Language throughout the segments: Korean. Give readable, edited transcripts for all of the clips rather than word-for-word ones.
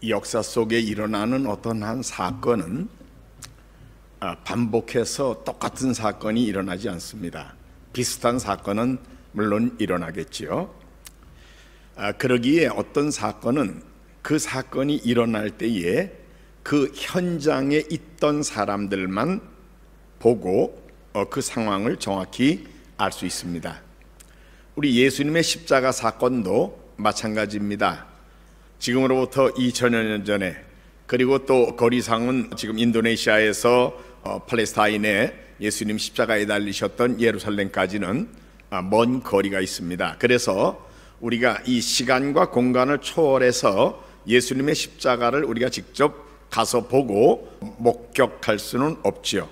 역사 속에 일어나는 어떤 한 사건은 반복해서 똑같은 사건이 일어나지 않습니다. 비슷한 사건은 물론 일어나겠지요. 그러기에 어떤 사건은 그 사건이 일어날 때에 그 현장에 있던 사람들만 보고 그 상황을 정확히 알 수 있습니다. 우리 예수님의 십자가 사건도 마찬가지입니다. 지금으로부터 2000여 년 전에, 그리고 또 거리상은 지금 인도네시아에서 팔레스타인에 예수님 십자가에 달리셨던 예루살렘까지는 먼 거리가 있습니다. 그래서 우리가 이 시간과 공간을 초월해서 예수님의 십자가를 우리가 직접 가서 보고 목격할 수는 없지요.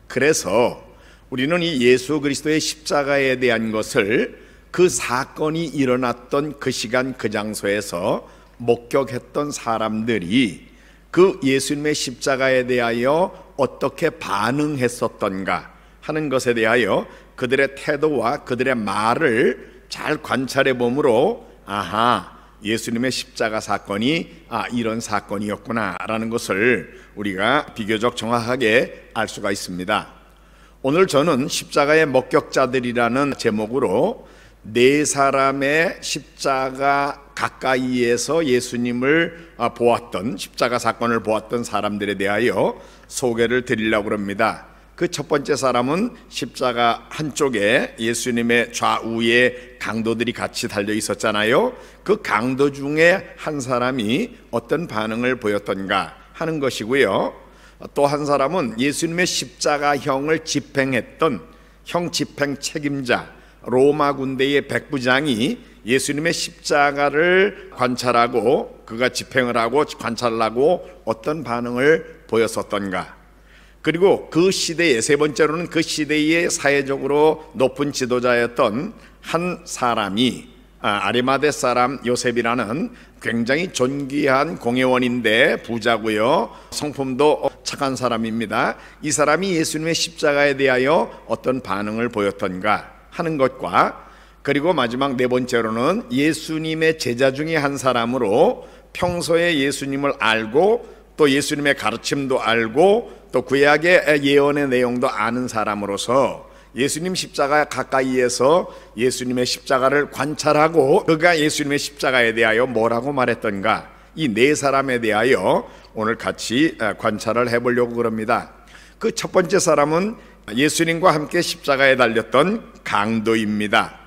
그래서 우리는 이 예수 그리스도의 십자가에 대한 것을 그 사건이 일어났던 그 시간 그 장소에서 목격했던 사람들이 그 예수님의 십자가에 대하여 어떻게 반응했었던가 하는 것에 대하여 그들의 태도와 그들의 말을 잘 관찰해 보므로 예수님의 십자가 사건이 이런 사건이었구나 라는 것을 우리가 비교적 정확하게 알 수가 있습니다. 오늘 저는 십자가의 목격자들이라는 제목으로 네 사람의 십자가 가까이에서 예수님을 보았던, 십자가 사건을 보았던 사람들에 대하여 소개를 드리려고 합니다. 그 첫 번째 사람은 십자가 한쪽에 예수님의 좌우에 강도들이 같이 달려 있었잖아요. 그 강도 중에 한 사람이 어떤 반응을 보였던가 하는 것이고요. 또 한 사람은 예수님의 십자가형을 집행했던 형 집행 책임자, 로마 군대의 백부장이 예수님의 십자가를 관찰하고 그가 집행을 하고 관찰을 하고 어떤 반응을 보였었던가. 그리고 그 시대에, 세 번째로는 그 시대의 사회적으로 높은 지도자였던 한 사람이 아리마대 사람 요셉이라는 굉장히 존귀한 공회원인데 부자고요, 성품도 착한 사람입니다. 이 사람이 예수님의 십자가에 대하여 어떤 반응을 보였던가 하는 것과, 그리고 마지막 네 번째로는 예수님의 제자 중에 한 사람으로 평소에 예수님을 알고 또 예수님의 가르침도 알고 또 구약의 예언의 내용도 아는 사람으로서 예수님 십자가 가까이에서 예수님의 십자가를 관찰하고 그가 예수님의 십자가에 대하여 뭐라고 말했던가, 이 네 사람에 대하여 오늘 같이 관찰을 해보려고 그럽니다. 그 첫 번째 사람은 예수님과 함께 십자가에 달렸던 강도입니다.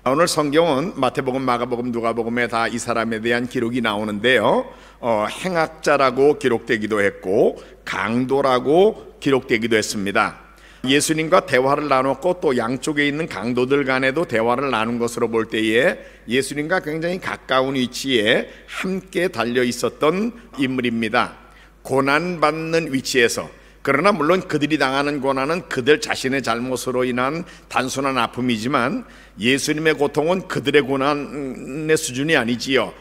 오늘 성경은 마태복음, 마가복음, 누가복음에 다 이 사람에 대한 기록이 나오는데요, 행악자라고 기록되기도 했고 강도라고 기록되기도 했습니다. 예수님과 대화를 나눴고 또 양쪽에 있는 강도들 간에도 대화를 나눈 것으로 볼 때에 예수님과 굉장히 가까운 위치에 함께 달려 있었던 인물입니다. 고난받는 위치에서, 그러나 물론 그들이 당하는 고난은 그들 자신의 잘못으로 인한 단순한 아픔이지만 예수님의 고통은 그들의 고난의 수준이 아니지요.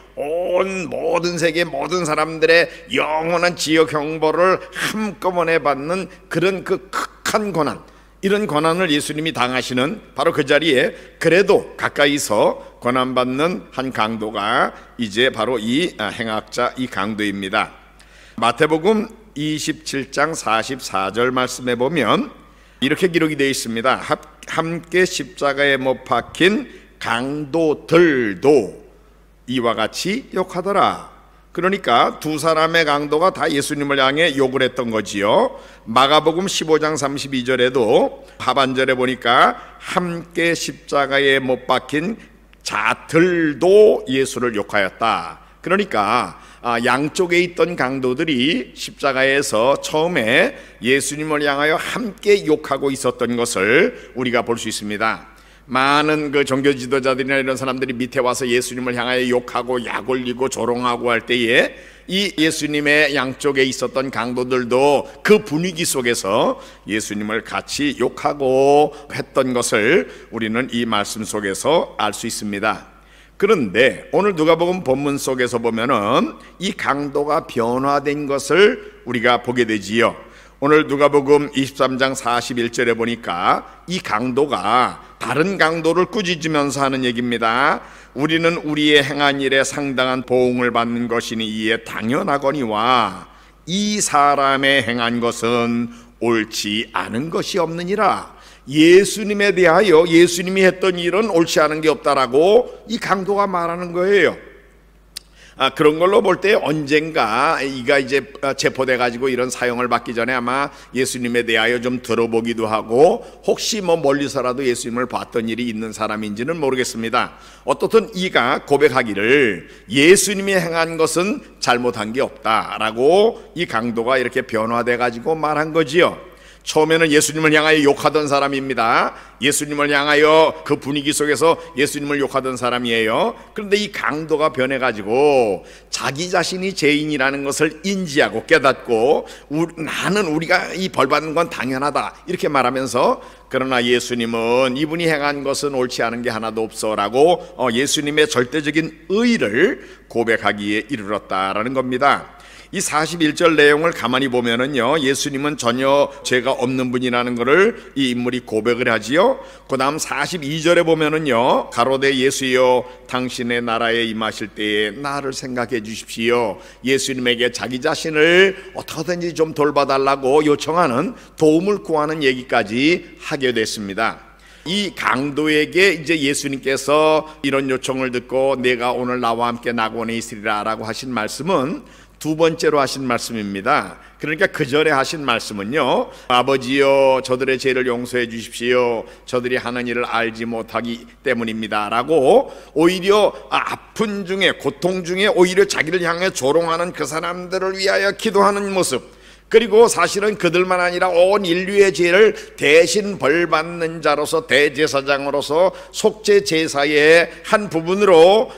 모든 세계 모든 사람들의 영원한 지옥 형벌을 한꺼번에 받는 그런 그 극한 고난, 이런 고난을 예수님이 당하시는 바로 그 자리에 그래도 가까이서 고난받는 한 강도가 이제 바로 이 행악자, 이 강도입니다. 마태복음 27장 44절 말씀에 보면 이렇게 기록이 되어 있습니다. 함께 십자가에 못 박힌 강도들도 이와 같이 욕하더라. 그러니까 두 사람의 강도가 다 예수님을 향해 욕을 했던 거지요. 마가복음 15장 32절에도 하반절에 보니까 함께 십자가에 못 박힌 자들도 예수를 욕하였다. 그러니까 양쪽에 있던 강도들이 십자가에서 처음에 예수님을 향하여 함께 욕하고 있었던 것을 우리가 볼 수 있습니다. 많은 그 종교 지도자들이나 이런 사람들이 밑에 와서 예수님을 향하여 욕하고 약 올리고 조롱하고 할 때에 이 예수님의 양쪽에 있었던 강도들도 그 분위기 속에서 예수님을 같이 욕하고 했던 것을 우리는 이 말씀 속에서 알 수 있습니다. 그런데 오늘 누가복음 본문 속에서 보면은 이 강도가 변화된 것을 우리가 보게 되지요. 오늘 누가복음 23장 41절에 보니까 이 강도가 다른 강도를 꾸짖으면서 하는 얘기입니다. 우리는 우리의 행한 일에 상당한 보응을 받는 것이니 이에 당연하거니와 이 사람의 행한 것은 옳지 않은 것이 없느니라. 예수님에 대하여 예수님이 했던 일은 옳지 않은 게 없다라고 이 강도가 말하는 거예요. 그런 걸로 볼 때 언젠가 이가 이제 체포돼 가지고 이런 사형을 받기 전에 아마 예수님에 대하여 좀 들어보기도 하고 혹시 뭐 멀리서라도 예수님을 봤던 일이 있는 사람인지는 모르겠습니다. 어떻든 이가 고백하기를 예수님이 행한 것은 잘못한 게 없다라고 이 강도가 이렇게 변화돼 가지고 말한 거지요. 처음에는 예수님을 향하여 욕하던 사람입니다. 예수님을 향하여 그 분위기 속에서 예수님을 욕하던 사람이에요. 그런데 이 강도가 변해가지고 자기 자신이 죄인이라는 것을 인지하고 깨닫고 나는 우리가 이 벌 받는 건 당연하다 이렇게 말하면서 그러나 예수님은 이분이 행한 것은 옳지 않은 게 하나도 없어라고 예수님의 절대적인 의를 고백하기에 이르렀다라는 겁니다. 이 41절 내용을 가만히 보면은요, 예수님은 전혀 죄가 없는 분이라는 것을 이 인물이 고백을 하지요. 그 다음 42절에 보면은요, 가로되 예수여 당신의 나라에 임하실 때에 나를 생각해 주십시오. 예수님에게 자기 자신을 어떻게든지 좀 돌봐달라고 요청하는, 도움을 구하는 얘기까지 하게 됐습니다. 이 강도에게 이제 예수님께서 이런 요청을 듣고 내가 오늘 나와 함께 낙원에 있으리라 라고 하신 말씀은 두 번째로 하신 말씀입니다. 그러니까 그 전에 하신 말씀은요, 아버지여 저들의 죄를 용서해 주십시오. 저들이 하는 일을 알지 못하기 때문입니다 라고 오히려 아픈 중에, 고통 중에 오히려 자기를 향해 조롱하는 그 사람들을 위하여 기도하는 모습, 그리고 사실은 그들만 아니라 온 인류의 죄를 대신 벌받는 자로서 대제사장으로서 속죄 제사의 한 부분으로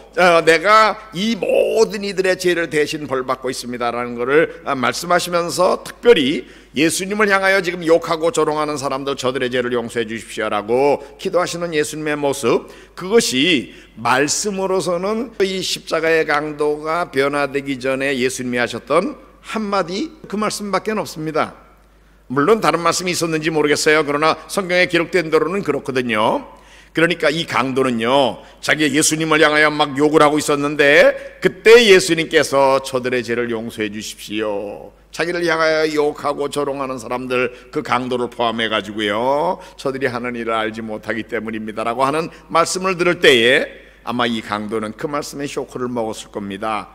내가 이 모든 이들의 죄를 대신 벌받고 있습니다라는 것을 말씀하시면서 특별히 예수님을 향하여 지금 욕하고 조롱하는 사람들 저들의 죄를 용서해 주십시오라고 기도하시는 예수님의 모습, 그것이 말씀으로서는 이 십자가의 강도가 변화되기 전에 예수님이 하셨던 한마디 그 말씀밖에 없습니다. 물론 다른 말씀이 있었는지 모르겠어요. 그러나 성경에 기록된 대로는 그렇거든요. 그러니까 이 강도는요, 자기 예수님을 향하여 막 욕을 하고 있었는데 그때 예수님께서 저들의 죄를 용서해 주십시오, 자기를 향하여 욕하고 조롱하는 사람들 그 강도를 포함해 가지고요, 저들이 하는 일을 알지 못하기 때문입니다 라고 하는 말씀을 들을 때에 아마 이 강도는 그 말씀에 쇼크를 먹었을 겁니다.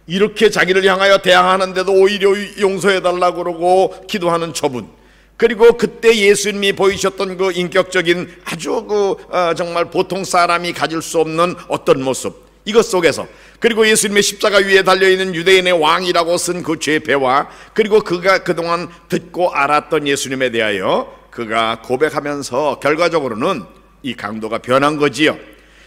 이렇게 자기를 향하여 대항하는데도 오히려 용서해달라고 그러고 기도하는 저분, 그리고 그때 예수님이 보이셨던 그 인격적인 아주 정말 보통 사람이 가질 수 없는 어떤 모습, 이것 속에서, 그리고 예수님의 십자가 위에 달려있는 유대인의 왕이라고 쓴 그 죄배와, 그리고 그가 그동안 듣고 알았던 예수님에 대하여 그가 고백하면서 결과적으로는 이 강도가 변한 거지요.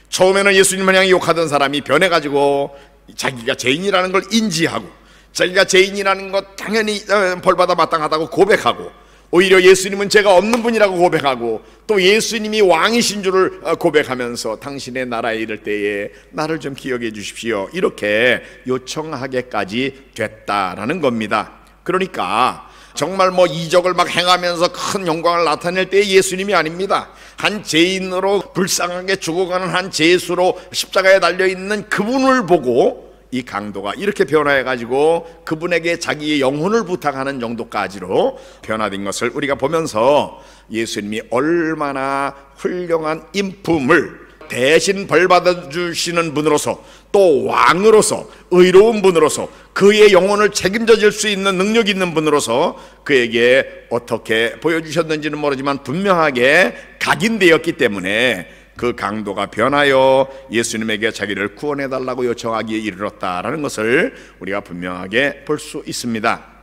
처음에는 예수님을 향해 욕하던 사람이 변해가지고 자기가 죄인이라는 걸 인지하고 자기가 죄인이라는 것 당연히 벌받아 마땅하다고 고백하고, 오히려 예수님은 죄가 없는 분이라고 고백하고, 또 예수님이 왕이신 줄을 고백하면서 당신의 나라에 이를 때에 나를 좀 기억해 주십시오 이렇게 요청하게까지 됐다라는 겁니다. 그러니까 정말 뭐 이적을 막 행하면서 큰 영광을 나타낼 때 예수님이 아닙니다. 한 죄인으로 불쌍하게 죽어가는 한 죄수로 십자가에 달려있는 그분을 보고 이 강도가 이렇게 변화해가지고 그분에게 자기의 영혼을 부탁하는 정도까지로 변화된 것을 우리가 보면서 예수님이 얼마나 훌륭한 인품을 대신 벌받아 주시는 분으로서, 또 왕으로서, 의로운 분으로서, 그의 영혼을 책임져 줄 수 있는 능력 있는 분으로서 그에게 어떻게 보여주셨는지는 모르지만 분명하게 각인되었기 때문에 그 강도가 변하여 예수님에게 자기를 구원해달라고 요청하기에 이르렀다라는 것을 우리가 분명하게 볼 수 있습니다.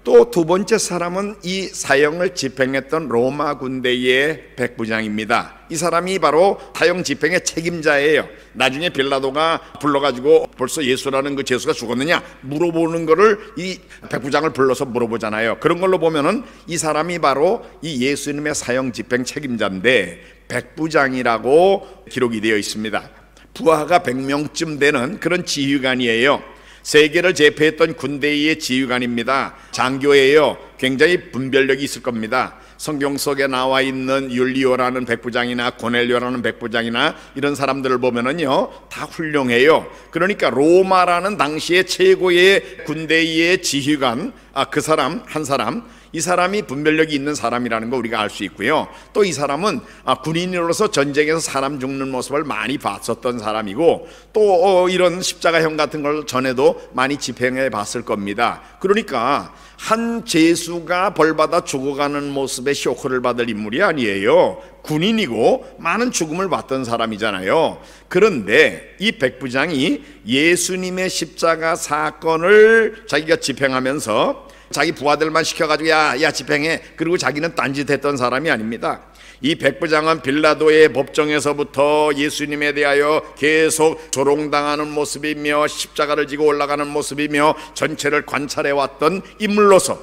또 두 번째 사람은 이 사형을 집행했던 로마 군대의 백부장입니다. 이 사람이 바로 사형 집행의 책임자예요. 나중에 빌라도가 불러가지고 벌써 예수라는 그 죄수가 죽었느냐 물어보는 거를 이 백부장을 불러서 물어보잖아요. 그런 걸로 보면은 이 사람이 바로 이 예수님의 사형 집행 책임자인데 백부장이라고 기록이 되어 있습니다. 부하가 100명쯤 되는 그런 지휘관이에요. 세계를 제패했던 군대의 지휘관입니다. 장교예요. 굉장히 분별력이 있을 겁니다. 성경 속에 나와 있는 율리오라는 백부장이나 고넬료라는 백부장이나 이런 사람들을 보면은요 다 훌륭해요. 그러니까 로마라는 당시의 최고의 군대의 지휘관, 그 사람 한 사람, 이 사람이 분별력이 있는 사람이라는 거 우리가 알 수 있고요. 또 이 사람은 군인으로서 전쟁에서 사람 죽는 모습을 많이 봤었던 사람이고, 또 이런 십자가형 같은 걸 전에도 많이 집행해 봤을 겁니다. 그러니까 한 죄수가 벌받아 죽어가는 모습에 쇼크를 받을 인물이 아니에요. 군인이고 많은 죽음을 봤던 사람이잖아요. 그런데 이 백부장이 예수님의 십자가 사건을 자기가 집행하면서 자기 부하들만 시켜가지고 야 집행해, 그리고 자기는 딴짓했던 사람이 아닙니다. 이 백부장은 빌라도의 법정에서부터 예수님에 대하여 계속 조롱당하는 모습이며 십자가를 지고 올라가는 모습이며 전체를 관찰해왔던 인물로서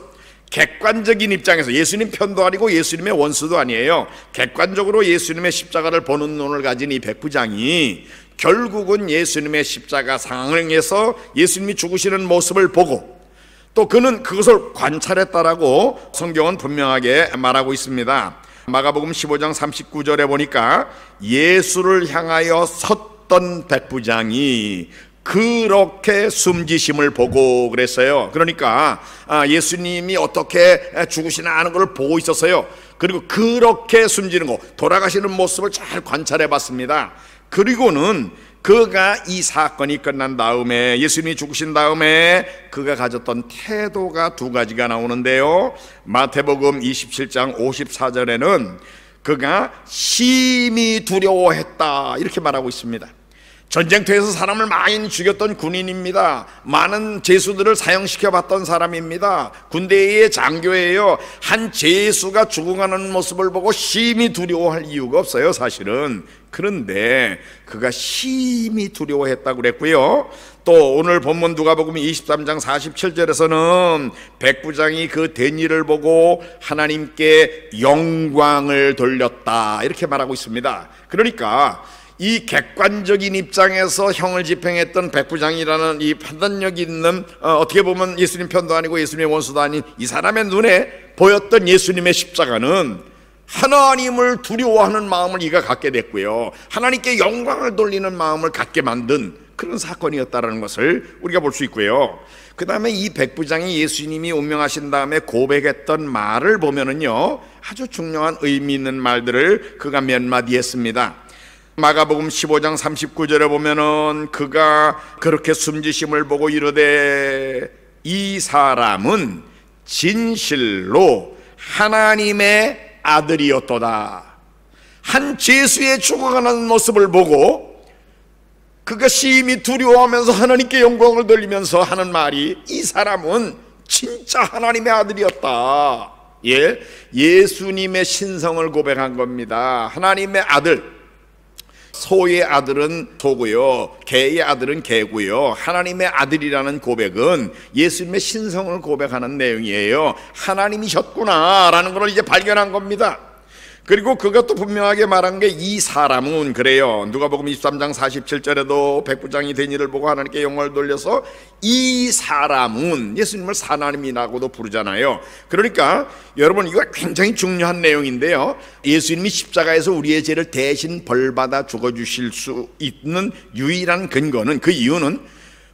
객관적인 입장에서, 예수님 편도 아니고 예수님의 원수도 아니에요, 객관적으로 예수님의 십자가를 보는 눈을 가진 이 백부장이 결국은 예수님의 십자가 상황에서 예수님이 죽으시는 모습을 보고 또 그는 그것을 관찰했다라고 성경은 분명하게 말하고 있습니다. 마가복음 15장 39절에 보니까 예수를 향하여 섰던 백부장이 그렇게 숨지심을 보고 그랬어요. 그러니까 예수님이 어떻게 죽으시나 하는 걸 보고 있었어요. 그리고 그렇게 숨지는 거, 돌아가시는 모습을 잘 관찰해 봤습니다. 그리고는 그가 이 사건이 끝난 다음에, 예수님이 죽으신 다음에 그가 가졌던 태도가 두 가지가 나오는데요, 마태복음 27장 54절에는 그가 심히 두려워했다 이렇게 말하고 있습니다. 전쟁터에서 사람을 많이 죽였던 군인입니다. 많은 죄수들을 사형시켜 봤던 사람입니다. 군대의 장교예요. 한 죄수가 죽어가는 모습을 보고 심히 두려워할 이유가 없어요, 사실은. 그런데 그가 심히 두려워했다고 그랬고요. 또 오늘 본문 누가복음 23장 47절에서는 백부장이 그 된 일을 보고 하나님께 영광을 돌렸다 이렇게 말하고 있습니다. 그러니까 이 객관적인 입장에서 형을 집행했던 백부장이라는 이 판단력 있는, 어떻게 보면 예수님 편도 아니고 예수님의 원수도 아닌 이 사람의 눈에 보였던 예수님의 십자가는 하나님을 두려워하는 마음을 이가 갖게 됐고요, 하나님께 영광을 돌리는 마음을 갖게 만든 그런 사건이었다는 것을 우리가 볼 수 있고요. 그 다음에 이 백부장이 예수님이 운명하신 다음에 고백했던 말을 보면은요 아주 중요한 의미 있는 말들을 그가 몇 마디 했습니다. 마가복음 15장 39절에 보면은 그가 그렇게 숨지심을 보고 이르되 이 사람은 진실로 하나님의 아들이었도다. 한 죄수의 죽어가는 모습을 보고 그가 심히 두려워하면서 하나님께 영광을 돌리면서 하는 말이, 이 사람은 진짜 하나님의 아들이었다. 예수님의 신성을 고백한 겁니다. 하나님의 아들, 소의 아들은 소고요, 개의 아들은 개고요. 하나님의 아들이라는 고백은 예수님의 신성을 고백하는 내용이에요. 하나님이셨구나 라는 걸 이제 발견한 겁니다. 그리고 그것도 분명하게 말한 게, 이 사람은 그래요. 누가복음 23장 47절에도 백부장이 된 일을 보고 하나님께 영광을 돌려서 이 사람은, 예수님을 하나님이라고도 부르잖아요. 그러니까 여러분 이거 굉장히 중요한 내용인데요, 예수님이 십자가에서 우리의 죄를 대신 벌받아 죽어주실 수 있는 유일한 근거는, 그 이유는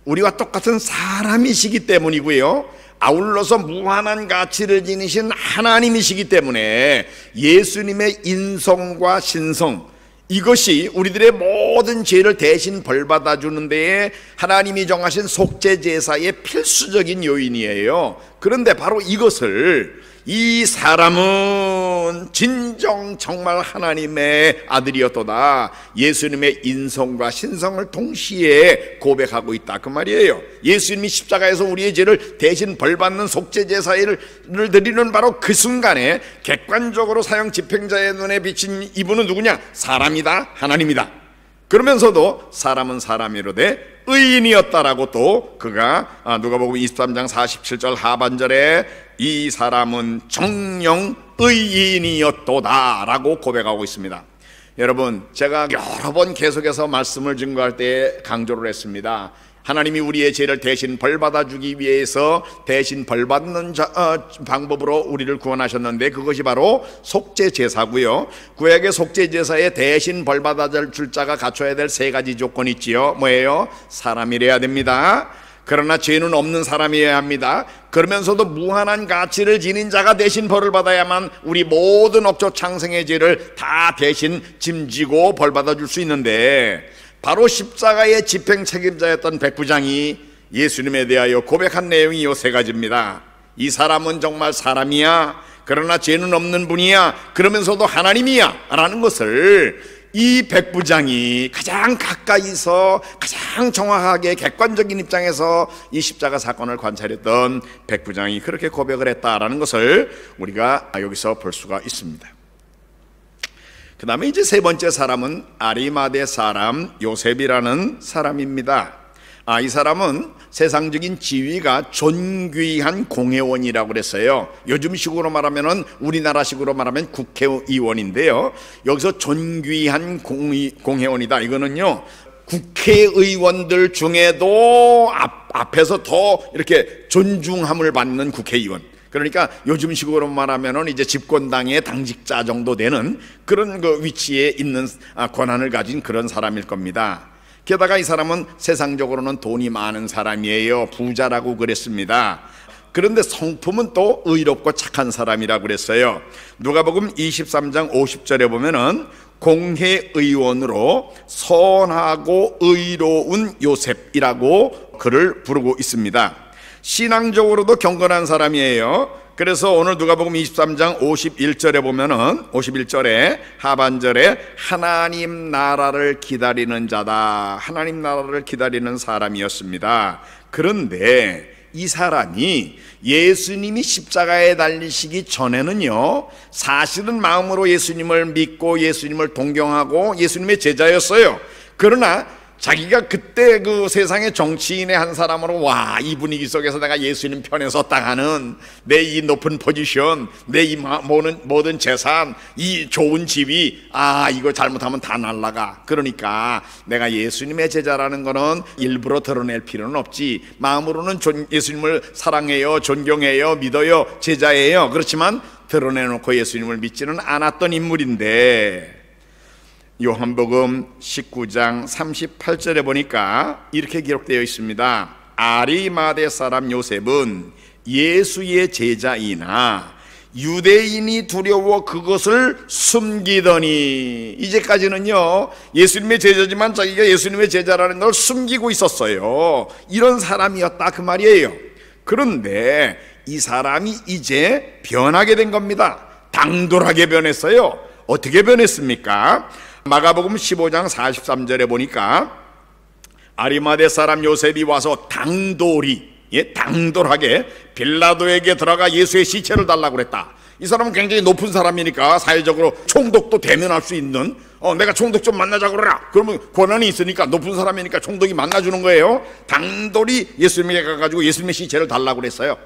우리와 똑같은 사람이시기 때문이고요, 아울러서 무한한 가치를 지니신 하나님이시기 때문에 예수님의 인성과 신성, 이것이 우리들의 모든 죄를 대신 벌받아 주는 데에 하나님이 정하신 속죄 제사의 필수적인 요인이에요. 그런데 바로 이것을 이 사람은 진정 정말 하나님의 아들이었도다, 예수님의 인성과 신성을 동시에 고백하고 있다 그 말이에요. 예수님이 십자가에서 우리의 죄를 대신 벌받는 속죄 제사를 드리는 바로 그 순간에 객관적으로 사형 집행자의 눈에 비친 이분은 누구냐? 사람이다, 하나님이다. 그러면서도 사람은 사람이로되 의인이었다라고 또 그가 누가복음 23장 47절 하반절에 이 사람은 정령 의인이었도다 라고 고백하고 있습니다. 여러분, 제가 여러 번 계속해서 말씀을 증거할 때 강조를 했습니다. 하나님이 우리의 죄를 대신 벌받아주기 위해서 대신 벌받는 방법으로 우리를 구원하셨는데, 그것이 바로 속죄제사고요. 구약의 속죄제사에 대신 벌받아줄 자가 갖춰야 될 세 가지 조건이 있지요. 뭐예요? 사람이래야 됩니다. 그러나 죄는 없는 사람이어야 합니다. 그러면서도 무한한 가치를 지닌 자가 대신 벌을 받아야만 우리 모든 억조 창생의 죄를 다 대신 짐지고 벌 받아줄 수 있는데, 바로 십자가의 집행 책임자였던 백부장이 예수님에 대하여 고백한 내용이 이 세 가지입니다. 이 사람은 정말 사람이야, 그러나 죄는 없는 분이야, 그러면서도 하나님이야 라는 것을 이 백부장이 가장 가까이서 가장 정확하게 객관적인 입장에서 이 십자가 사건을 관찰했던 백부장이 그렇게 고백을 했다라는 것을 우리가 여기서 볼 수가 있습니다. 그 다음에 이제 세 번째 사람은 아리마대 사람 요셉이라는 사람입니다. 이 사람은 세상적인 지위가 존귀한 공회원이라고 그랬어요. 요즘식으로 말하면, 우리나라식으로 말하면 국회의원인데요, 여기서 존귀한 공회원이다, 이거는요 국회의원들 중에도 앞에서 더 이렇게 존중함을 받는 국회의원, 그러니까 요즘식으로 말하면 이제 집권당의 당직자 정도 되는 그런 그 위치에 있는 권한을 가진 그런 사람일 겁니다. 게다가 이 사람은 세상적으로는 돈이 많은 사람이에요. 부자라고 그랬습니다. 그런데 성품은 또 의롭고 착한 사람이라고 그랬어요. 누가복음 23장 50절에 보면은 공회의원으로 선하고 의로운 요셉이라고 그를 부르고 있습니다. 신앙적으로도 경건한 사람이에요. 그래서 오늘 누가복음 23장 51절에 보면은 51절에 하반절에 하나님 나라를 기다리는 자다, 하나님 나라를 기다리는 사람이었습니다. 그런데 이 사람이 예수님이 십자가에 달리시기 전에는요, 사실은 마음으로 예수님을 믿고 예수님을 동경하고 예수님의 제자였어요. 그러나 자기가 그때 그 세상의 정치인의 한 사람으로, 와, 이 분위기 속에서 내가 예수님 편에 섰다 하는 내 이 높은 포지션, 내 이 모든 재산, 이 좋은 지위, 이거 잘못하면 다 날라가. 그러니까 내가 예수님의 제자라는 거는 일부러 드러낼 필요는 없지. 마음으로는 예수님을 사랑해요, 존경해요, 믿어요, 제자예요. 그렇지만 드러내놓고 예수님을 믿지는 않았던 인물인데, 요한복음 19장 38절에 보니까 이렇게 기록되어 있습니다. 아리마대 사람 요셉은 예수의 제자이나 유대인이 두려워 그것을 숨기더니, 이제까지는요 예수님의 제자지만 자기가 예수님의 제자라는 걸 숨기고 있었어요. 이런 사람이었다 그 말이에요. 그런데 이 사람이 이제 변하게 된 겁니다. 당돌하게 변했어요. 어떻게 변했습니까? 마가복음 15장 43절에 보니까 아리마대 사람 요셉이 와서 당돌하게 빌라도에게 들어가 예수의 시체를 달라고 그랬다. 이 사람은 굉장히 높은 사람이니까 사회적으로 총독도 대면할 수 있는, 내가 총독 좀 만나자고 그래라. 그러면 권한이 있으니까, 높은 사람이니까 총독이 만나주는 거예요. 당돌이 예수님에게 가가지고 예수님의 시체를 달라고 그랬어요.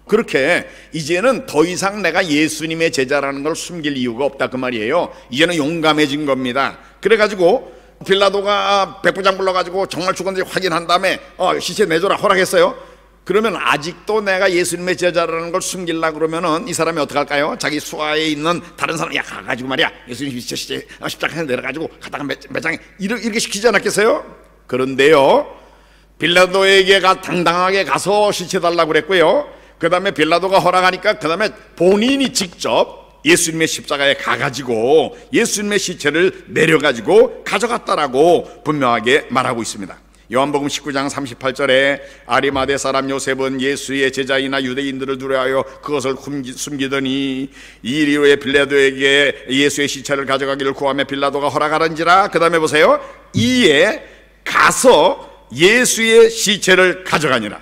그렇게 이제는 더 이상 내가 예수님의 제자라는 걸 숨길 이유가 없다 그 말이에요. 이제는 용감해진 겁니다. 그래가지고 빌라도가 백부장 불러가지고 정말 죽었는지 확인한 다음에 시체 내줘라 허락했어요. 그러면 아직도 내가 예수님의 제자라는 걸 숨기려고 그러면은 이 사람이 어떻게 할까요? 자기 수하에 있는 다른 사람, 야 가가지고 말이야 예수님 시체 십자가에 내려가지고 가다가 매장에 이렇게 시키지 않았겠어요? 그런데요, 빌라도에게 당당하게 가서 시체 달라고 그랬고요, 그 다음에 빌라도가 허락하니까 그 다음에 본인이 직접 예수님의 십자가에 가가지고 예수님의 시체를 내려가지고 가져갔다라고 분명하게 말하고 있습니다. 요한복음 19장 38절에 아리마대 사람 요셉은 예수의 제자이나 유대인들을 두려워하여 그것을 숨기더니 이 일 이후에 빌라도에게 예수의 시체를 가져가기를 구하며 빌라도가 허락하는지라. 그 다음에 보세요, 이에 가서 예수의 시체를 가져가니라.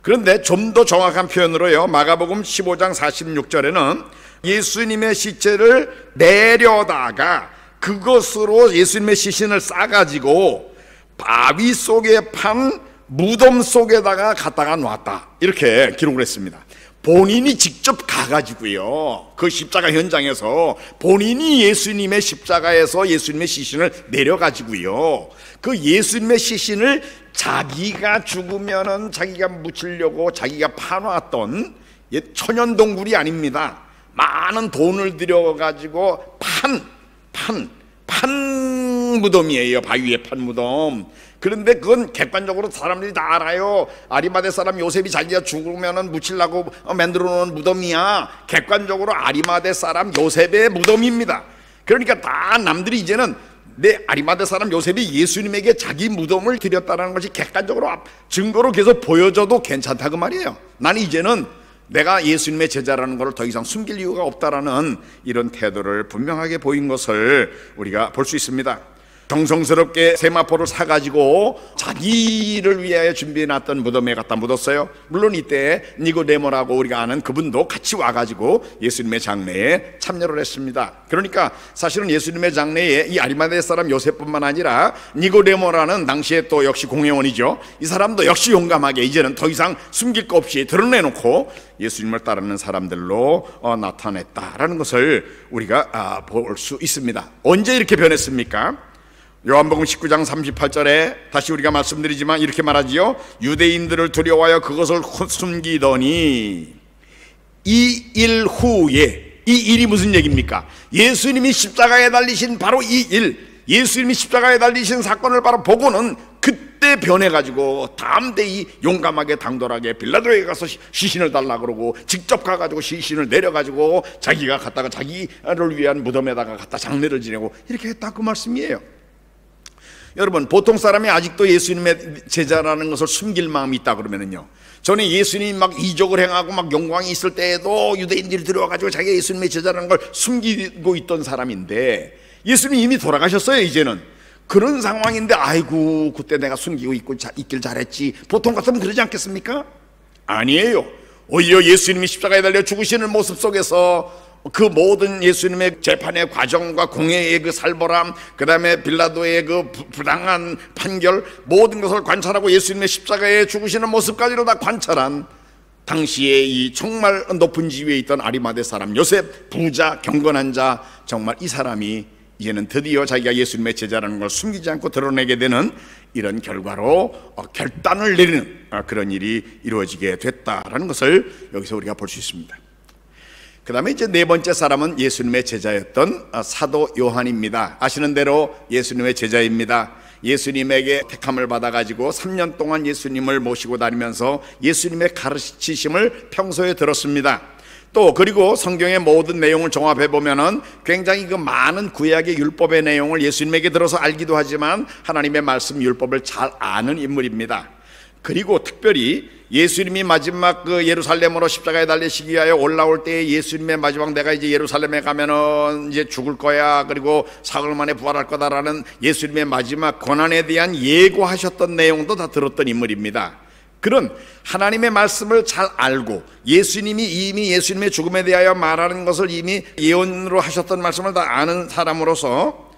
그런데 좀 더 정확한 표현으로요, 마가복음 15장 46절에는 예수님의 시체를 내려다가 그것으로 예수님의 시신을 싸가지고 바위 속에 판 무덤 속에다가 갖다가 놨다, 이렇게 기록을 했습니다. 본인이 직접 가가지고요, 그 십자가 현장에서 본인이 예수님의 십자가에서 예수님의 시신을 내려가지고요, 그 예수님의 시신을 자기가 죽으면은 자기가 묻히려고 자기가 파놨던 천연동굴이 아닙니다. 많은 돈을 들여가지고 판 무덤이에요. 바위에 판 무덤. 그런데 그건 객관적으로 사람들이 다 알아요. 아리마대 사람 요셉이 자기가 죽으면은 묻히려고 만들어 놓은 무덤이야. 객관적으로 아리마대 사람 요셉의 무덤입니다. 그러니까 다 남들이 이제는 내 아리마대 사람 요셉이 예수님에게 자기 무덤을 드렸다는 것이 객관적으로 증거로 계속 보여줘도 괜찮다 그 말이에요. 나는 이제는 내가 예수님의 제자라는 것을 더 이상 숨길 이유가 없다라는 이런 태도를 분명하게 보인 것을 우리가 볼 수 있습니다. 정성스럽게 세마포를 사가지고 자기를 위하여 준비해놨던 무덤에 갖다 묻었어요. 물론 이때 니고데모라고 우리가 아는 그분도 같이 와가지고 예수님의 장례에 참여를 했습니다. 그러니까 사실은 예수님의 장례에 이 아리마대 사람 요셉뿐만 아니라 니고데모라는 당시에 또 역시 공회원이죠. 이 사람도 역시 용감하게 이제는 더 이상 숨길 거 없이 드러내놓고 예수님을 따르는 사람들로 나타냈다라는 것을 우리가 볼 수 있습니다. 언제 이렇게 변했습니까? 요한복음 19장 38절에 다시 우리가 말씀드리지만 이렇게 말하지요. 유대인들을 두려워하여 그것을 숨기더니 이 일 후에, 이 일이 무슨 얘기입니까? 예수님이 십자가에 달리신 바로 이 일, 예수님이 십자가에 달리신 사건을 바로 보고는 그때 변해가지고 담대히 용감하게 당돌하게 빌라도에 가서 시신을 달라고 그러고 직접 가가지고 시신을 내려가지고 자기가 갔다가 자기를 위한 무덤에다가 갖다 장례를 지내고 이렇게 했다 그 말씀이에요. 여러분, 보통 사람이 아직도 예수님의 제자라는 것을 숨길 마음이 있다 그러면은요, 전에 예수님이 막 이적을 행하고 막 영광이 있을 때에도 유대인들이 들어와가지고 자기가 예수님의 제자라는 걸 숨기고 있던 사람인데 예수님이 이미 돌아가셨어요. 이제는 그런 상황인데 아이고 그때 내가 숨기고 있길 잘했지, 보통 같으면 그러지 않겠습니까? 아니에요. 오히려 예수님이 십자가에 달려 죽으시는 모습 속에서 그 모든 예수님의 재판의 과정과 공회의 그 살벌함, 그 다음에 빌라도의 그 부당한 판결, 모든 것을 관찰하고 예수님의 십자가에 죽으시는 모습까지도 다 관찰한 당시에 이 정말 높은 지위에 있던 아리마대 사람 요셉, 부자, 경건한 자, 정말 이 사람이 이제는 드디어 자기가 예수님의 제자라는 걸 숨기지 않고 드러내게 되는 이런 결과로 결단을 내리는 그런 일이 이루어지게 됐다라는 것을 여기서 우리가 볼 수 있습니다. 그 다음에 이제 네 번째 사람은 예수님의 제자였던 사도 요한입니다. 아시는 대로 예수님의 제자입니다. 예수님에게 택함을 받아가지고 3년 동안 예수님을 모시고 다니면서 예수님의 가르치심을 평소에 들었습니다. 또 그리고 성경의 모든 내용을 종합해 보면은 굉장히 그 많은 구약의 율법의 내용을 예수님에게 들어서 알기도 하지만 하나님의 말씀 율법을 잘 아는 인물입니다. 그리고 특별히 예수님이 마지막 그 예루살렘으로 십자가에 달리시기 위하여 올라올 때 예수님의 마지막 내가 이제 예루살렘에 가면은 이제 죽을 거야, 그리고 사흘 만에 부활할 거다라는 예수님의 마지막 고난에 대한 예고하셨던 내용도 다 들었던 인물입니다. 그런 하나님의 말씀을 잘 알고 예수님이 이미 예수님의 죽음에 대하여 말하는 것을 이미 예언으로 하셨던 말씀을 다 아는 사람으로서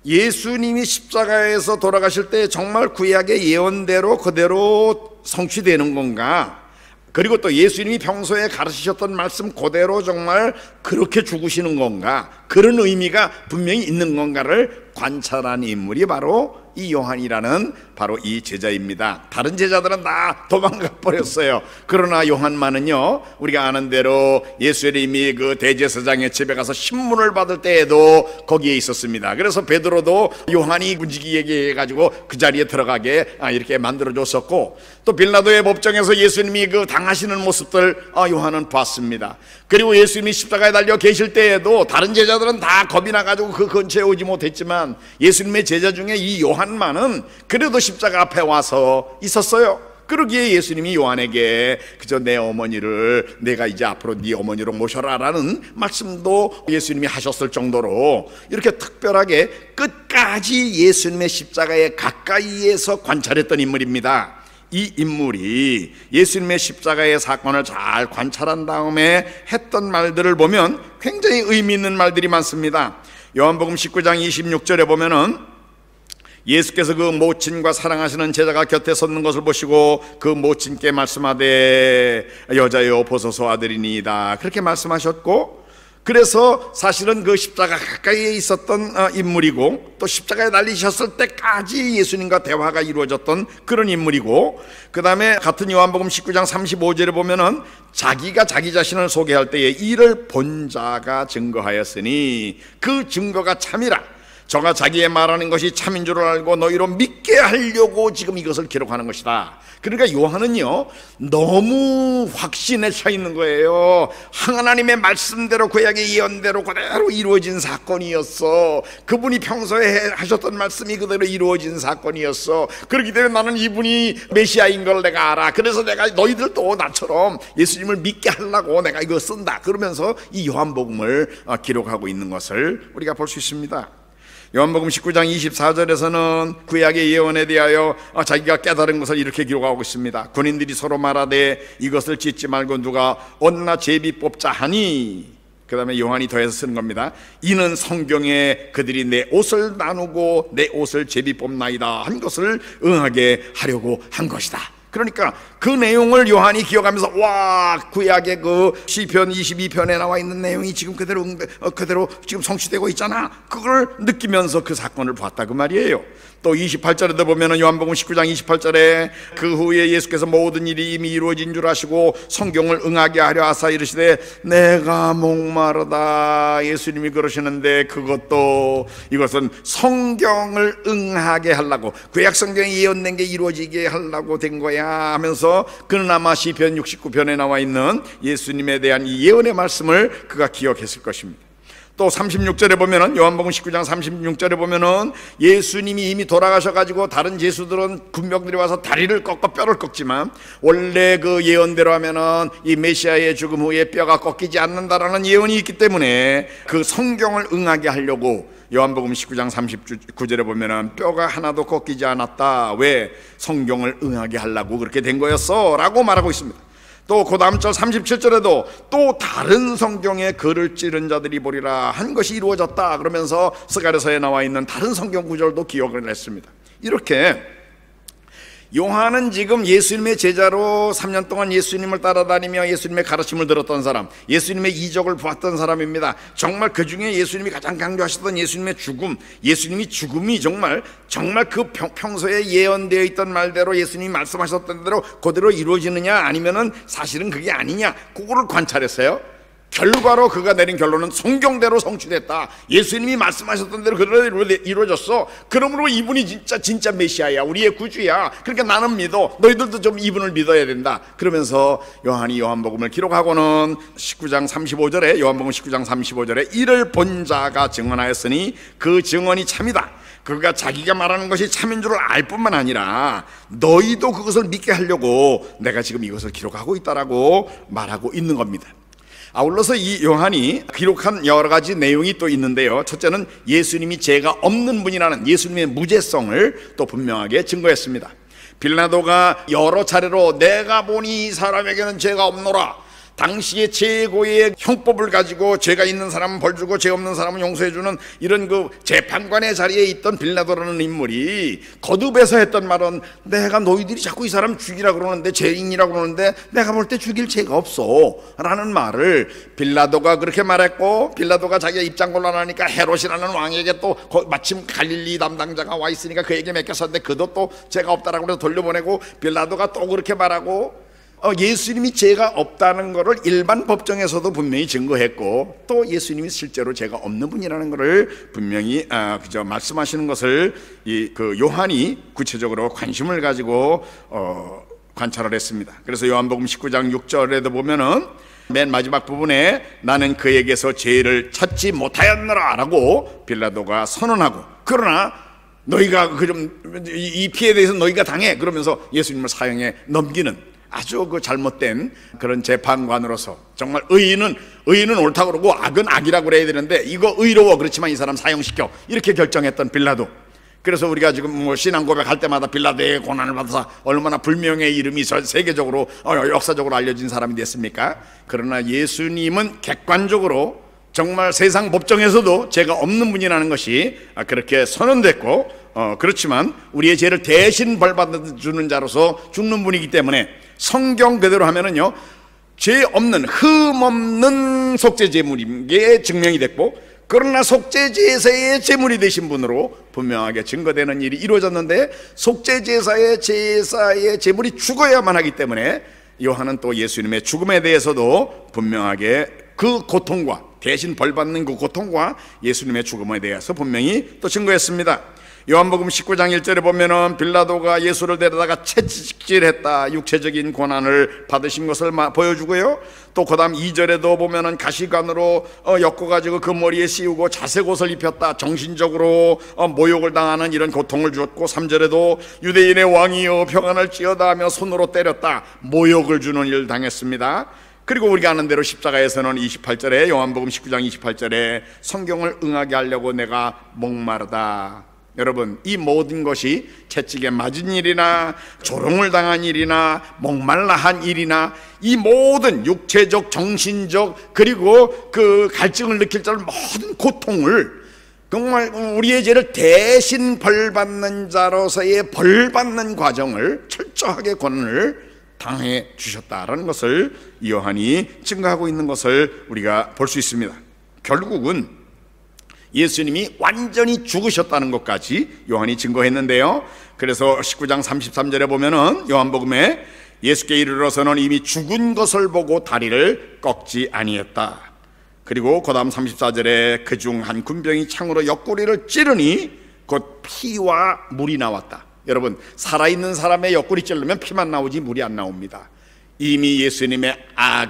예수님이 십자가에서 돌아가실 때 정말 구약의 예언대로 그대로 성취되는 건가, 그리고 또 예수님이 평소에 가르치셨던 말씀 그대로 정말 그렇게 죽으시는 건가, 그런 의미가 분명히 있는 건가를 관찰한 인물이 바로 이 요한이라는 바로 이 제자입니다. 다른 제자들은 다 도망가 버렸어요. 그러나 요한만은요, 우리가 아는 대로 예수님이 그 대제사장의 집에 가서 신문을 받을 때에도 거기에 있었습니다. 그래서 베드로도 요한이 움직이게 해가지고 그 자리에 들어가게 이렇게 만들어줬었고, 또 빌라도의 법정에서 예수님이 그 당하시는 모습들 요한은 봤습니다. 그리고 예수님이 십자가에 달려 계실 때에도 다른 제자들은 다 겁이 나가지고 그 근처에 오지 못했지만 예수님의 제자 중에 이 요한만은 그래도 십자가 앞에 와서 있었어요. 그러기에 예수님이 요한에게 그저 내 어머니를 내가 이제 앞으로 네 어머니로 모셔라라는 말씀도 예수님이 하셨을 정도로 이렇게 특별하게 끝까지 예수님의 십자가에 가까이에서 관찰했던 인물입니다. 이 인물이 예수님의 십자가의 사건을 잘 관찰한 다음에 했던 말들을 보면 굉장히 의미 있는 말들이 많습니다. 요한복음 19장 26절에 보면은 예수께서 그 모친과 사랑하시는 제자가 곁에 섰는 것을 보시고 그 모친께 말씀하되 여자여 보소서 아들이니이다 그렇게 말씀하셨고, 그래서 사실은 그 십자가 가까이에 있었던 인물이고 또 십자가에 달리셨을 때까지 예수님과 대화가 이루어졌던 그런 인물이고, 그 다음에 같은 요한복음 19장 35절에 보면은 자기가 자기 자신을 소개할 때에 이를 본 자가 증거하였으니 그 증거가 참이라. 저가 자기의 말하는 것이 참인 줄 알고 너희로 믿게 하려고 지금 이것을 기록하는 것이다. 그러니까 요한은요 너무 확신에 차 있는 거예요. 하나님의 말씀대로 구약의 예언대로 그대로 이루어진 사건이었어. 그분이 평소에 하셨던 말씀이 그대로 이루어진 사건이었어. 그렇기 때문에 나는 이분이 메시아인 걸 내가 알아. 그래서 내가 너희들도 나처럼 예수님을 믿게 하려고 내가 이거 쓴다. 그러면서 이 요한복음을 기록하고 있는 것을 우리가 볼 수 있습니다. 요한복음 19장 24절에서는 구약의 예언에 대하여 자기가 깨달은 것을 이렇게 기록하고 있습니다. 군인들이 서로 말하되 이것을 짓지 말고 누가 얻나 제비 뽑자 하니, 그 다음에 요한이 더해서 쓰는 겁니다. 이는 성경에 그들이 내 옷을 나누고 내 옷을 제비 뽑나이다 한 것을 응하게 하려고 한 것이다. 그러니까 그 내용을 요한이 기억하면서 와, 구약의 그 시편 22편에 나와 있는 내용이 지금 그대로 지금 성취되고 있잖아. 그걸 느끼면서 그 사건을 봤다 그 말이에요. 또 28절에도 보면은 요한복음 19장 28절에 그 후에 예수께서 모든 일이 이미 이루어진 줄 아시고 성경을 응하게 하려 하사 이르시되 내가 목마르다. 예수님이 그러시는데 그것도 이것은 성경을 응하게 하려고, 구약 성경에 예언된 게 이루어지게 하려고 된 거야 하면서 그나마 시편 69편에 나와 있는 예수님에 대한 이 예언의 말씀을 그가 기억했을 것입니다. 또 36절에 보면은 요한복음 19장 36절에 보면은 예수님이 이미 돌아가셔가지고 다른 제수들은 군병들이 와서 다리를 꺾고 뼈를 꺾지만 원래 그 예언대로 하면은 이 메시아의 죽음 후에 뼈가 꺾이지 않는다라는 예언이 있기 때문에 그 성경을 응하게 하려고 요한복음 19장 39절에 보면은 뼈가 하나도 꺾이지 않았다. 왜? 성경을 응하게 하려고 그렇게 된 거였어 라고 말하고 있습니다. 또 그 다음 절 37절에도 또 다른 성경에 글을 찌른 자들이 보리라 한 것이 이루어졌다 그러면서 스가랴서에 나와 있는 다른 성경 구절도 기억을 했습니다. 이렇게 요한은 지금 예수님의 제자로 3년 동안 예수님을 따라다니며 예수님의 가르침을 들었던 사람, 예수님의 이적을 보았던 사람입니다. 정말 그 중에 예수님이 가장 강조하셨던 예수님의 죽음, 예수님이 죽음이 정말 그 평소에 예언되어 있던 말대로 예수님이 말씀하셨던 대로 그대로 이루어지느냐 아니면은 사실은 그게 아니냐, 그거를 관찰했어요. 결과로 그가 내린 결론은 성경대로 성취됐다. 예수님이 말씀하셨던 대로 그대로 이루어졌어. 그러므로 이분이 진짜 메시아야, 우리의 구주야. 그러니까 나는 믿어. 너희들도 좀 이분을 믿어야 된다. 그러면서 요한이 요한복음을 기록하고는 19장 35절에 요한복음 19장 35절에 이를 본 자가 증언하였으니 그 증언이 참이다. 그가 자기가 말하는 것이 참인 줄 알 뿐만 아니라 너희도 그것을 믿게 하려고 내가 지금 이것을 기록하고 있다라고 말하고 있는 겁니다. 아울러서 이 요한이 기록한 여러 가지 내용이 또 있는데요. 첫째는 예수님이 죄가 없는 분이라는 예수님의 무죄성을 또 분명하게 증거했습니다. 빌라도가 여러 차례로 내가 보니 이 사람에게는 죄가 없노라, 당시의 최고의 형법을 가지고 죄가 있는 사람은 벌 주고 죄 없는 사람은 용서해주는 이런 그 재판관의 자리에 있던 빌라도라는 인물이 거듭해서 했던 말은 내가 너희들이 자꾸 이 사람 죽이라 그러는데, 죄인이라고 그러는데 내가 볼 때 죽일 죄가 없어 라는 말을 빌라도가 그렇게 말했고, 빌라도가 자기가 입장 곤란하니까 헤롯이라는 왕에게 또 마침 갈릴리 담당자가 와 있으니까 그에게 맡겼었는데 그도 또 죄가 없다라고 해서 돌려보내고, 빌라도가 또 그렇게 말하고 예수님이 죄가 없다는 것을 일반 법정에서도 분명히 증거했고, 또 예수님이 실제로 죄가 없는 분이라는 것을 분명히 말씀하시는 것을 그 요한이 구체적으로 관심을 가지고 관찰을 했습니다. 그래서 요한복음 19장 6절에도 보면은 맨 마지막 부분에 나는 그에게서 죄를 찾지 못하였노라 라고 빌라도가 선언하고, 그러나 너희가 이 피해에 대해서 너희가 당해 그러면서 예수님을 사형에 넘기는 아주 그 잘못된 그런 재판관으로서, 정말 의인은 옳다고 그러고 악은 악이라고 그래야 되는데 이거 의로워, 그렇지만 이 사람 사형시켜 이렇게 결정했던 빌라도. 그래서 우리가 지금 신앙 고백할 때마다 빌라도의 고난을 받아서 얼마나 불명의 이름이 세계적으로 역사적으로 알려진 사람이 됐습니까? 그러나 예수님은 객관적으로 정말 세상 법정에서도 죄가 없는 분이라는 것이 그렇게 선언됐고 그렇지만 우리의 죄를 대신 벌받아주는 자로서 죽는 분이기 때문에 성경 그대로 하면은요, 죄 없는 흠 없는 속죄 제물인 게 증명이 됐고, 그러나 속죄 제사의 제물이 되신 분으로 분명하게 증거되는 일이 이루어졌는데, 속죄 제사의 제물이 죽어야만 하기 때문에 요한은 또 예수님의 죽음에 대해서도 분명하게 그 고통과, 대신 벌받는 그 고통과 예수님의 죽음에 대해서 분명히 또 증거했습니다. 요한복음 19장 1절에 보면은 빌라도가 예수를 데려다가 채찍질했다, 육체적인 고난을 받으신 것을 보여주고요. 또 그 다음 2절에도 보면은 가시관으로 엮어가지고 그 머리에 씌우고 자색옷을 입혔다, 정신적으로 모욕을 당하는 이런 고통을 주었고, 3절에도 유대인의 왕이여 평안할지어다 하며 손으로 때렸다, 모욕을 주는 일을 당했습니다. 그리고 우리가 아는 대로 십자가에서는 28절에, 요한복음 19장 28절에 성경을 응하게 하려고 내가 목마르다. 여러분, 이 모든 것이 채찍에 맞은 일이나 조롱을 당한 일이나 목말라 한 일이나 이 모든 육체적, 정신적, 그리고 그 갈증을 느낄 줄 모든 고통을 정말 우리의 죄를 대신 벌받는 자로서의 벌받는 과정을 철저하게 권한을 당해 주셨다라는 것을 요한이 증거하고 있는 것을 우리가 볼 수 있습니다. 결국은 예수님이 완전히 죽으셨다는 것까지 요한이 증거했는데요, 그래서 19장 33절에 보면은 요한복음에 예수께 이르러서는 이미 죽은 것을 보고 다리를 꺾지 아니했다. 그리고 그 다음 34절에 그중 한 군병이 창으로 옆구리를 찌르니 곧 피와 물이 나왔다. 여러분, 살아있는 사람의 옆구리 찌르면 피만 나오지 물이 안 나옵니다. 이미 예수님의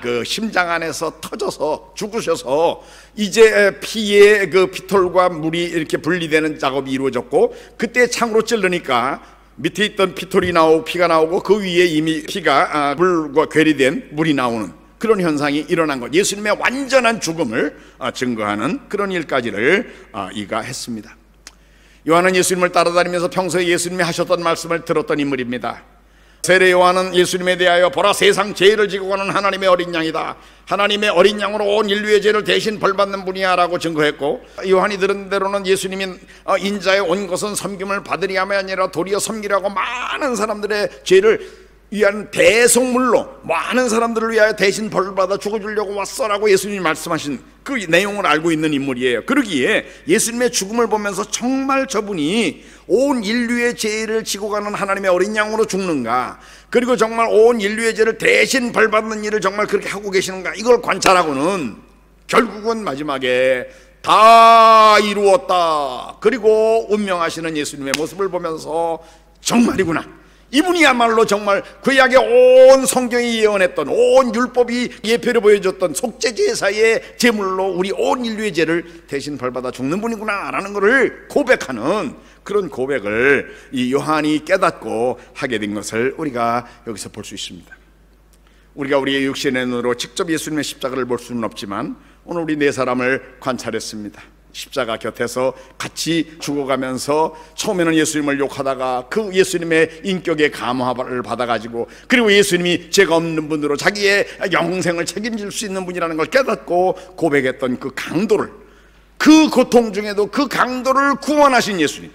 그 심장 안에서 터져서 죽으셔서 이제 피의 그 피털과 물이 이렇게 분리되는 작업이 이루어졌고, 그때 창으로 찌르니까 밑에 있던 피털이 나오고 피가 나오고 그 위에 이미 피가 물과 괴리된 물이 나오는 그런 현상이 일어난 것, 예수님의 완전한 죽음을 증거하는 그런 일까지를 이가 했습니다. 요한은 예수님을 따라다니면서 평소에 예수님이 하셨던 말씀을 들었던 인물입니다. 세례 요한은 예수님에 대하여 보라, 세상 죄를 지고 가는 하나님의 어린 양이다, 하나님의 어린 양으로 온 인류의 죄를 대신 벌받는 분이야 라고 증거했고, 요한이 들은 대로는 예수님이 인자에 온 것은 섬김을 받으리 함이 아니라 도리어 섬기라고 많은 사람들의 죄를 위한 대속물로 많은 사람들을 위하여 대신 벌받아 죽어주려고 왔어라고 예수님이 말씀하신 그 내용을 알고 있는 인물이에요. 그러기에 예수님의 죽음을 보면서 정말 저분이 온 인류의 죄를 지고 가는 하나님의 어린 양으로 죽는가, 그리고 정말 온 인류의 죄를 대신 벌받는 일을 정말 그렇게 하고 계시는가, 이걸 관찰하고는 결국은 마지막에 다 이루었다, 그리고 운명하시는 예수님의 모습을 보면서 정말이구나, 이분이야말로 정말 구약의 온 성경이 예언했던, 온 율법이 예표를 보여줬던 속죄제사의 제물로 우리 온 인류의 죄를 대신 벌받아 죽는 분이구나 라는 것을 고백하는 그런 고백을 이 요한이 깨닫고 하게 된 것을 우리가 여기서 볼 수 있습니다. 우리가 우리의 육신의 눈으로 직접 예수님의 십자가를 볼 수는 없지만 오늘 우리 네 사람을 관찰했습니다. 십자가 곁에서 같이 죽어가면서 처음에는 예수님을 욕하다가 그 예수님의 인격의 감화를 받아가지고, 그리고 예수님이 죄가 없는 분으로 자기의 영생을 책임질 수 있는 분이라는 걸 깨닫고 고백했던 그 강도를, 그 고통 중에도 그 강도를 구원하신 예수님,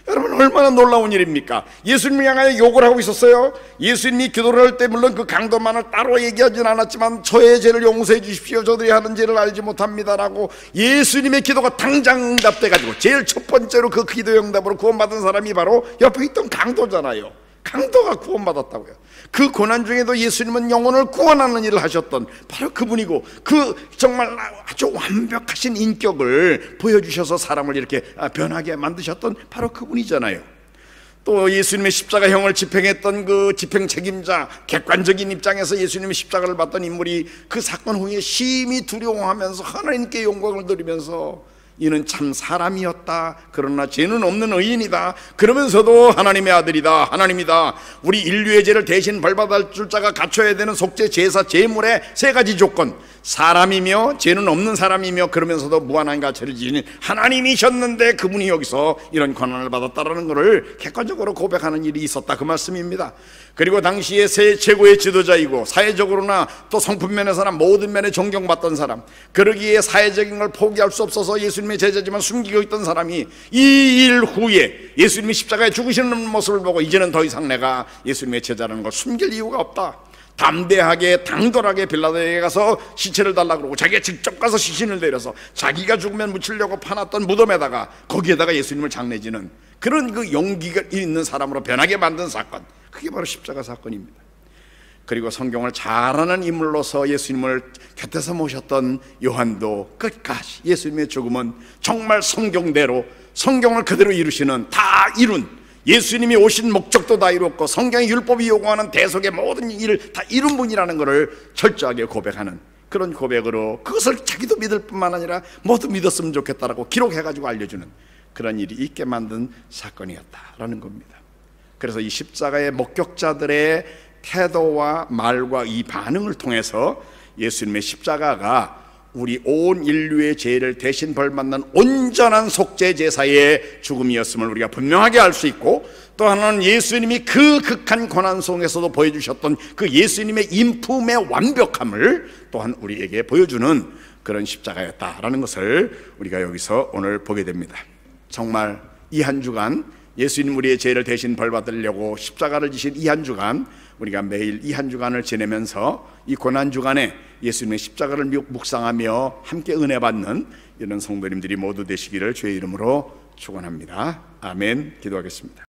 여러분 얼마나 놀라운 일입니까? 예수님을 향하여 욕을 하고 있었어요. 예수님이 기도를 할 때 물론 그 강도만을 따로 얘기하진 않았지만 저의 죄를 용서해 주십시오, 저들이 하는 죄를 알지 못합니다 라고 예수님의 기도가 당장 응답돼가지고 제일 첫 번째로 그 기도의 응답으로 구원받은 사람이 바로 옆에 있던 강도잖아요. 강도가 구원받았다고요. 그 고난 중에도 예수님은 영혼을 구원하는 일을 하셨던 바로 그분이고, 그 정말 아주 완벽하신 인격을 보여주셔서 사람을 이렇게 변하게 만드셨던 바로 그분이잖아요. 또 예수님의 십자가형을 집행했던 그 집행 책임자, 객관적인 입장에서 예수님의 십자가를 받던 인물이 그 사건 후에 심히 두려워하면서 하나님께 영광을 드리면서 이는 참 사람이었다, 그러나 죄는 없는 의인이다, 그러면서도 하나님의 아들이다, 하나님이다, 우리 인류의 죄를 대신 벌받아 줄 자가 갖춰야 되는 속죄 제사 제물의 세 가지 조건, 사람이며 죄는 없는 사람이며 그러면서도 무한한 가치를 지닌 하나님이셨는데 그분이 여기서 이런 권한을 받았다라는 것을 객관적으로 고백하는 일이 있었다, 그 말씀입니다. 그리고 당시에 최고의 지도자이고 사회적으로나 또 성품 면에서나 모든 면에 존경받던 사람, 그러기에 사회적인 걸 포기할 수 없어서 예수님 예수님의 제자지만 숨기고 있던 사람이 이 일 후에 예수님이 십자가에 죽으시는 모습을 보고 이제는 더 이상 내가 예수님의 제자라는 걸 숨길 이유가 없다. 담대하게 당돌하게 빌라도에게 가서 시체를 달라고 그러고 자기가 직접 가서 시신을 내려서 자기가 죽으면 묻히려고 파놨던 무덤에다가 거기에다가 예수님을 장례지는 그런 그 용기가 있는 사람으로 변하게 만든 사건, 그게 바로 십자가 사건입니다. 그리고 성경을 잘 아는 인물로서 예수님을 곁에서 모셨던 요한도 끝까지 예수님의 죽음은 정말 성경대로, 성경을 그대로 이루시는, 다 이룬, 예수님이 오신 목적도 다 이뤘고 성경의 율법이 요구하는 대속의 모든 일을 다 이룬 분이라는 것을 철저하게 고백하는 그런 고백으로, 그것을 자기도 믿을 뿐만 아니라 모두 믿었으면 좋겠다라고 기록해가지고 알려주는 그런 일이 있게 만든 사건이었다라는 겁니다. 그래서 이 십자가의 목격자들의 태도와 말과 이 반응을 통해서 예수님의 십자가가 우리 온 인류의 죄를 대신 벌받는 온전한 속죄 제사의 죽음이었음을 우리가 분명하게 알 수 있고, 또 하나는 예수님이 그 극한 고난 속에서도 보여주셨던 그 예수님의 인품의 완벽함을 또한 우리에게 보여주는 그런 십자가였다라는 것을 우리가 여기서 오늘 보게 됩니다. 정말 이 한 주간 예수님 우리의 죄를 대신 벌받으려고 십자가를 지신 이 한 주간, 우리가 매일 이 한 주간을 지내면서 이 고난 주간에 예수님의 십자가를 묵상하며 함께 은혜 받는 이런 성도님들이 모두 되시기를 주의 이름으로 축원합니다. 아멘. 기도하겠습니다.